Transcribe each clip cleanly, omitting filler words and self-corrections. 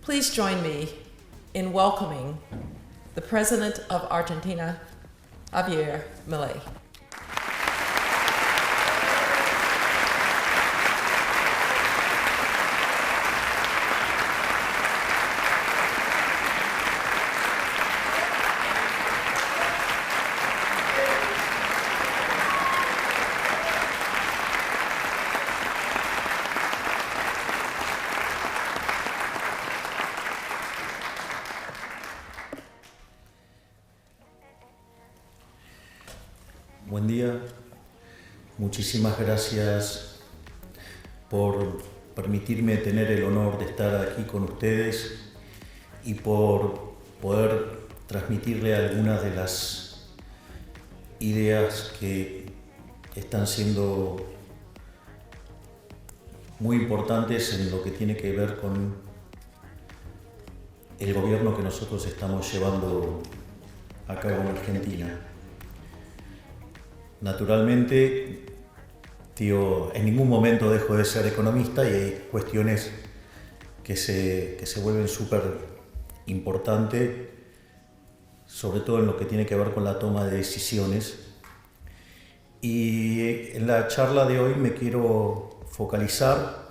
Please join me in welcoming the President of Argentina, Javier Milei. Buen día, muchísimas gracias por permitirme tener el honor de estar aquí con ustedes y por poder transmitirle algunas de las ideas que están siendo muy importantes en lo que tiene que ver con el gobierno que nosotros estamos llevando a cabo en Argentina. Naturalmente, en ningún momento dejo de ser economista y hay cuestiones que se vuelven súper importantes, sobre todo en lo que tiene que ver con la toma de decisiones. Y en la charla de hoy me quiero focalizar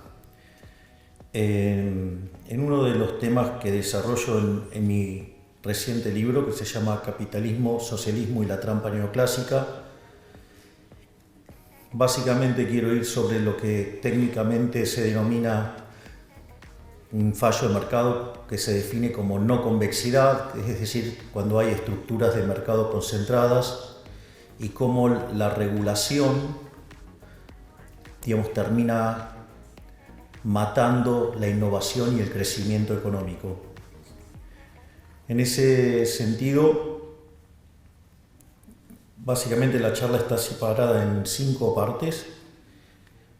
en uno de los temas que desarrollo en mi reciente libro, que se llama Capitalismo, Socialismo y la Trampa Neoclásica. Básicamente quiero ir sobre lo que técnicamente se denomina un fallo de mercado, que se define como no convexidad, es decir, cuando hay estructuras de mercado concentradas y cómo la regulación, termina matando la innovación y el crecimiento económico. En ese sentido, básicamente la charla está separada en 5 partes.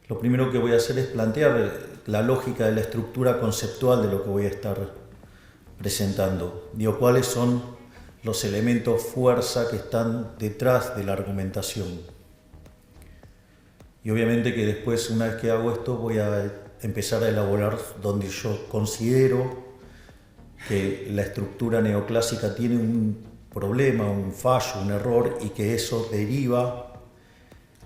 Lo primero que voy a hacer es plantear la lógica de la estructura conceptual de lo que voy a estar presentando. Cuáles son los elementos fuerza que están detrás de la argumentación. Y obviamente que después, una vez que hago esto, voy a empezar a elaborar donde yo considero que la estructura neoclásica tiene un problema, un fallo, un error, y que eso deriva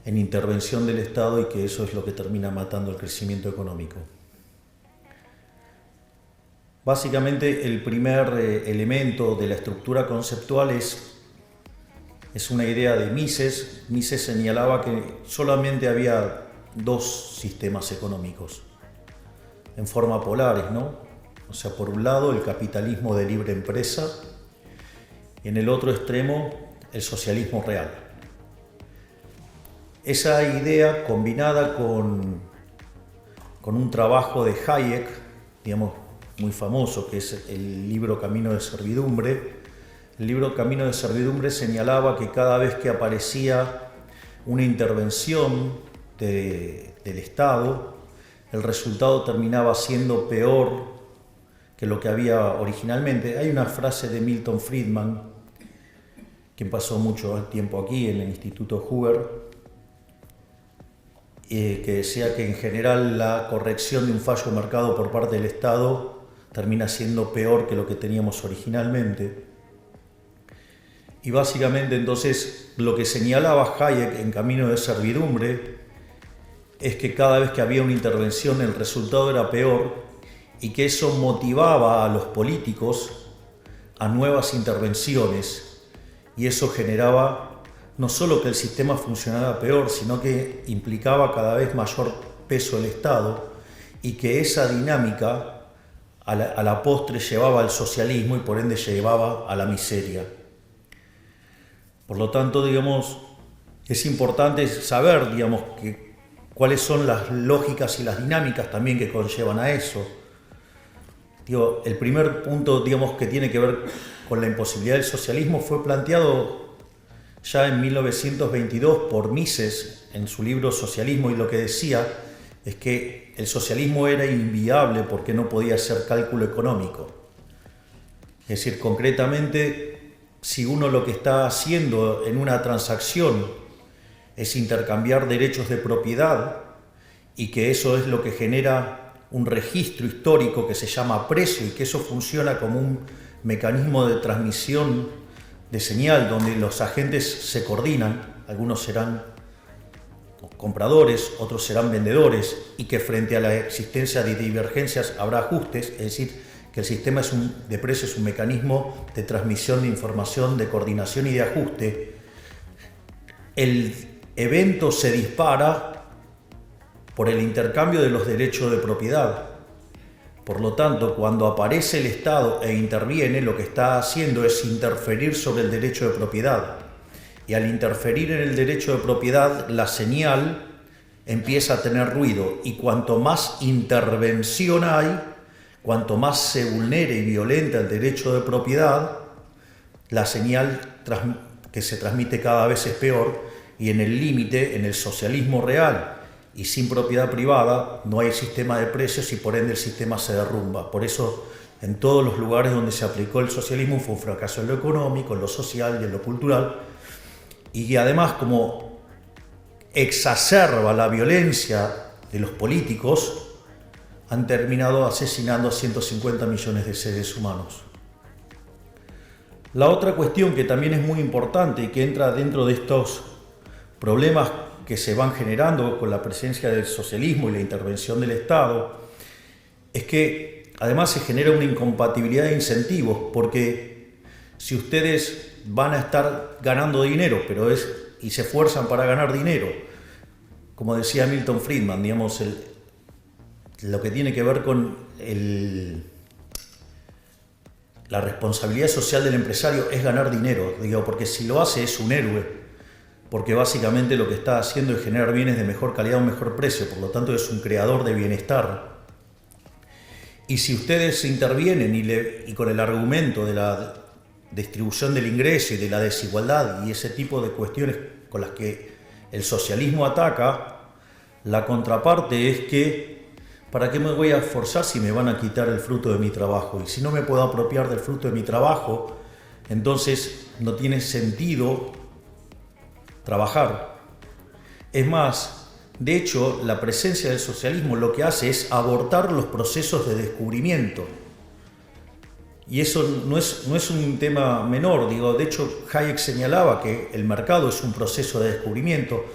en intervención del Estado y que eso es lo que termina matando el crecimiento económico. Básicamente, el primer elemento de la estructura conceptual es una idea de Mises. Mises señalaba que solamente había 2 sistemas económicos en forma polares, ¿no? O sea, por un lado el capitalismo de libre empresa, y en el otro extremo, el socialismo real. Esa idea combinada con un trabajo de Hayek, muy famoso, que es el libro Camino de Servidumbre. El libro Camino de Servidumbre señalaba que cada vez que aparecía una intervención del Estado, el resultado terminaba siendo peor que lo que había originalmente. Hay una frase de Milton Friedman, quien pasó mucho tiempo aquí en el Instituto Hoover, que decía que en general la corrección de un fallo de mercado por parte del Estado termina siendo peor que lo que teníamos originalmente. Y básicamente entonces lo que señalaba Hayek en Camino de Servidumbre es que cada vez que había una intervención el resultado era peor, y que eso motivaba a los políticos a nuevas intervenciones, y eso generaba no solo que el sistema funcionara peor, sino que implicaba cada vez mayor peso del Estado, y que esa dinámica a la postre llevaba al socialismo y por ende llevaba a la miseria. Por lo tanto, es importante saber, cuáles son las lógicas y las dinámicas también que conllevan a eso. El primer punto, que tiene que ver con la imposibilidad del socialismo fue planteado ya en 1922 por Mises en su libro Socialismo, y lo que decía es que el socialismo era inviable porque no podía ser cálculo económico. Es decir, concretamente, si uno lo que está haciendo en una transacción es intercambiar derechos de propiedad, y que eso es lo que genera un registro histórico que se llama precio y que eso funciona como un mecanismo de transmisión de señal donde los agentes se coordinan, algunos serán compradores, otros serán vendedores, y que frente a la existencia de divergencias habrá ajustes, es decir, que el sistema de precios es un mecanismo de transmisión de información, de coordinación y de ajuste. El evento se dispara por el intercambio de los derechos de propiedad. Por lo tanto, cuando aparece el Estado e interviene, lo que está haciendo es interferir sobre el derecho de propiedad. Y al interferir en el derecho de propiedad, la señal empieza a tener ruido. Y cuanto más intervención hay, cuanto más se vulnere y violenta el derecho de propiedad, la señal que se transmite cada vez es peor. Y en el límite, en el socialismo real y sin propiedad privada, no hay sistema de precios y por ende el sistema se derrumba. Por eso, en todos los lugares donde se aplicó el socialismo fue un fracaso en lo económico, en lo social y en lo cultural. Y además, como exacerba la violencia de los políticos, han terminado asesinando a 150 millones de seres humanos. La otra cuestión que también es muy importante y que entra dentro de estos problemas que se van generando con la presencia del socialismo y la intervención del Estado, es que además se genera una incompatibilidad de incentivos, porque si ustedes van a estar ganando dinero, y se esfuerzan para ganar dinero, como decía Milton Friedman, digamos, lo que tiene que ver con la responsabilidad social del empresario es ganar dinero, porque si lo hace es un héroe, porque básicamente lo que está haciendo es generar bienes de mejor calidad a un mejor precio, por lo tanto es un creador de bienestar. Y si ustedes intervienen y con el argumento de la distribución del ingreso y de la desigualdad y ese tipo de cuestiones con las que el socialismo ataca, la contraparte es que ¿para qué me voy a esforzar si me van a quitar el fruto de mi trabajo? Y si no me puedo apropiar del fruto de mi trabajo, entonces no tiene sentido trabajar. Es más, de hecho, la presencia del socialismo lo que hace es abortar los procesos de descubrimiento. Y eso no es un tema menor. De hecho, Hayek señalaba que el mercado es un proceso de descubrimiento.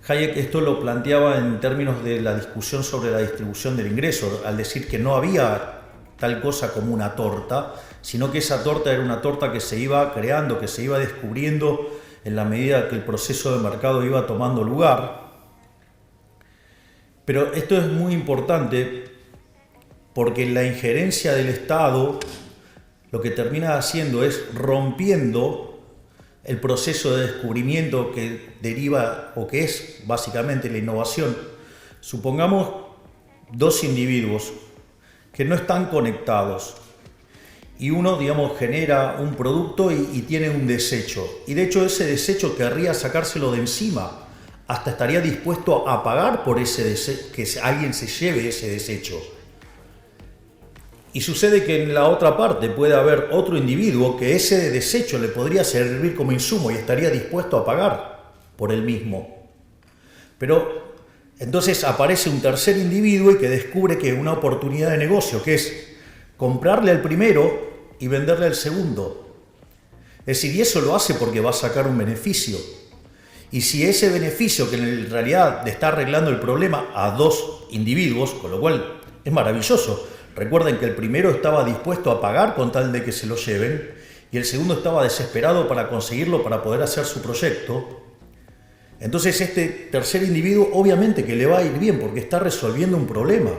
Hayek esto lo planteaba en términos de la discusión sobre la distribución del ingreso, al decir que no había tal cosa como una torta, sino que esa torta era una torta que se iba creando, que se iba descubriendo en la medida que el proceso de mercado iba tomando lugar. Pero esto es muy importante porque la injerencia del Estado lo que termina haciendo es rompiendo el proceso de descubrimiento que deriva o que es básicamente la innovación. Supongamos dos individuos que no están conectados y uno, genera un producto y tiene un desecho. Y de hecho ese desecho querría sacárselo de encima. Hasta estaría dispuesto a pagar por ese desecho, que alguien se lleve ese desecho. Y sucede que en la otra parte puede haber otro individuo que ese desecho le podría servir como insumo y estaría dispuesto a pagar por él mismo. Pero entonces aparece un tercer individuo y que descubre que una oportunidad de negocio, que es comprarle al primero y venderle al segundo. Es decir, y eso lo hace porque va a sacar un beneficio. Y si ese beneficio, que en realidad le está arreglando el problema a dos individuos, con lo cual es maravilloso. Recuerden que el primero estaba dispuesto a pagar con tal de que se lo lleven y el segundo estaba desesperado para conseguirlo para poder hacer su proyecto. Entonces este tercer individuo obviamente que le va a ir bien porque está resolviendo un problema.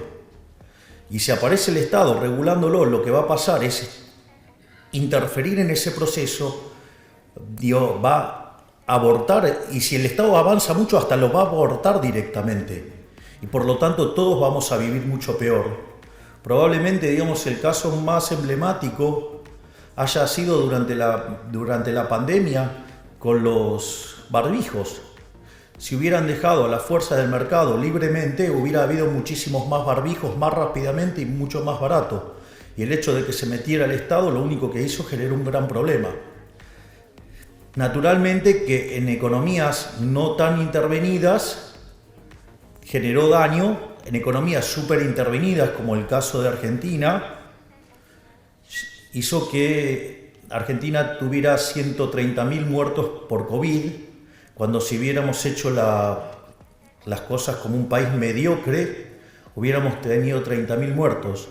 Y si aparece el Estado regulándolo, lo que va a pasar es interferir en ese proceso, va a abortar, y si el Estado avanza mucho hasta lo va a abortar directamente. Y por lo tanto todos vamos a vivir mucho peor. Probablemente, el caso más emblemático haya sido durante la pandemia con los barbijos. Si hubieran dejado a la fuerza del mercado libremente, hubiera habido muchísimos más barbijos más rápidamente y mucho más barato. Y el hecho de que se metiera el Estado lo único que hizo generó un gran problema. Naturalmente que en economías no tan intervenidas generó daño en economías súper intervenidas, como el caso de Argentina, hizo que Argentina tuviera 130.000 muertos por COVID, cuando si hubiéramos hecho las cosas como un país mediocre, hubiéramos tenido 30.000 muertos.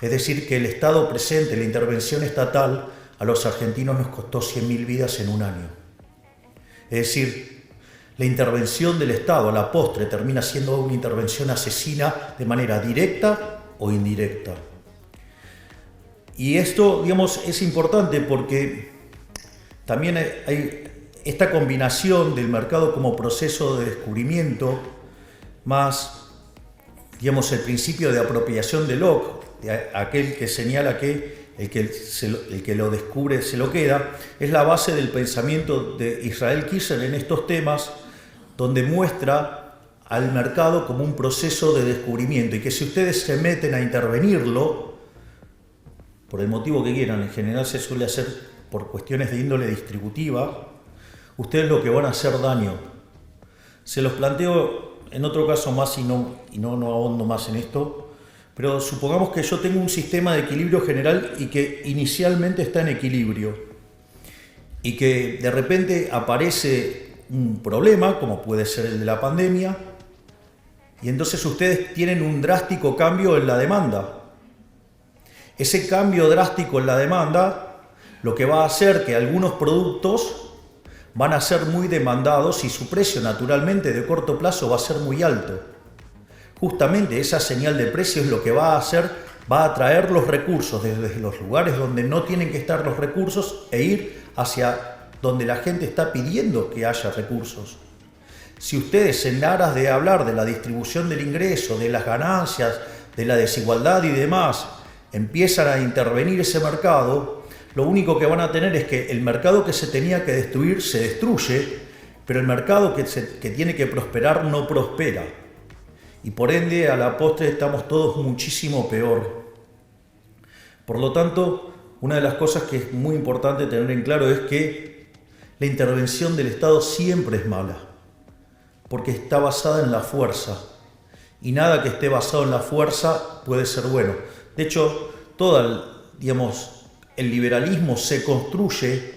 Es decir, que el Estado presente, la intervención estatal, a los argentinos nos costó 100.000 vidas en un año. Es decir, la intervención del Estado a la postre termina siendo una intervención asesina de manera directa o indirecta. Y esto, digamos, es importante porque también hay esta combinación del mercado como proceso de descubrimiento más, digamos, el principio de apropiación de Locke, de aquel que señala que el que lo descubre se lo queda, es la base del pensamiento de Israel Kiesel en estos temas, donde muestra al mercado como un proceso de descubrimiento y que si ustedes se meten a intervenirlo, por el motivo que quieran, en general se suele hacer por cuestiones de índole distributiva, ustedes lo que van a hacer daño. Se los planteo en otro caso más y no ahondo más en esto, pero supongamos que yo tengo un sistema de equilibrio general y que inicialmente está en equilibrio y que de repente aparece un problema, como puede ser el de la pandemia, y entonces ustedes tienen un drástico cambio en la demanda. Ese cambio drástico en la demanda lo que va a hacer que algunos productos van a ser muy demandados y su precio naturalmente de corto plazo va a ser muy alto. Justamente esa señal de precio es lo que va a hacer, va a atraer los recursos desde los lugares donde no tienen que estar los recursos e ir hacia donde la gente está pidiendo que haya recursos. Si ustedes en aras de hablar de la distribución del ingreso, de las ganancias, de la desigualdad y demás, empiezan a intervenir ese mercado, lo único que van a tener es que el mercado que se tenía que destruir se destruye, pero el mercado que tiene que prosperar no prospera. Y por ende, a la postre estamos todos muchísimo peor. Por lo tanto, una de las cosas que es muy importante tener en claro es que la intervención del Estado siempre es mala, porque está basada en la fuerza. Y nada que esté basado en la fuerza puede ser bueno. De hecho, el liberalismo se construye,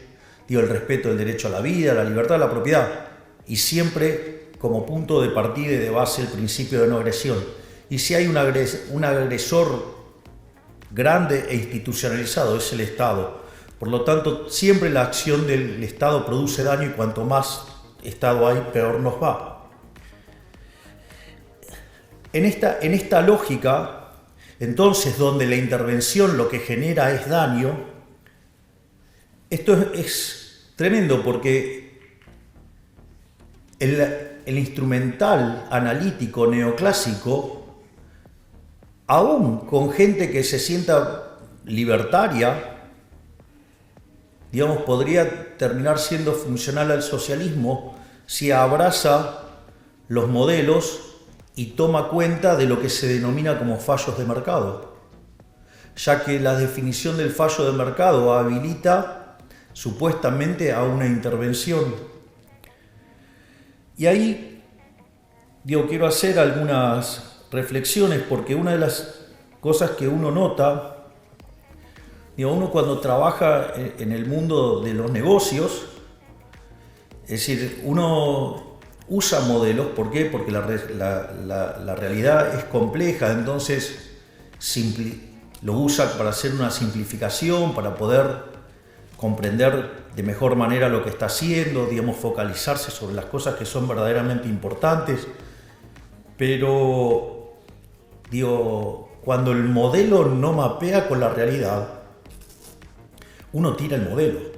el respeto del derecho a la vida, la libertad, la propiedad, y siempre como punto de partida y de base el principio de no agresión. Y si hay un agresor grande e institucionalizado, es el Estado. Por lo tanto, siempre la acción del Estado produce daño y cuanto más Estado hay, peor nos va. En esta lógica, entonces, donde la intervención lo que genera es daño, esto es tremendo porque el instrumental analítico neoclásico, aún con gente que se sienta libertaria, podría terminar siendo funcional al socialismo si abraza los modelos y toma cuenta de lo que se denomina como fallos de mercado, ya que la definición del fallo de mercado habilita supuestamente a una intervención. Y ahí quiero hacer algunas reflexiones, porque una de las cosas que uno nota, uno cuando trabaja en el mundo de los negocios, es decir, uno usa modelos. ¿Por qué? Porque la realidad es compleja, entonces lo usa para hacer una simplificación, para poder comprender de mejor manera lo que está haciendo, focalizarse sobre las cosas que son verdaderamente importantes. Pero, cuando el modelo no mapea con la realidad, uno tira el modelo.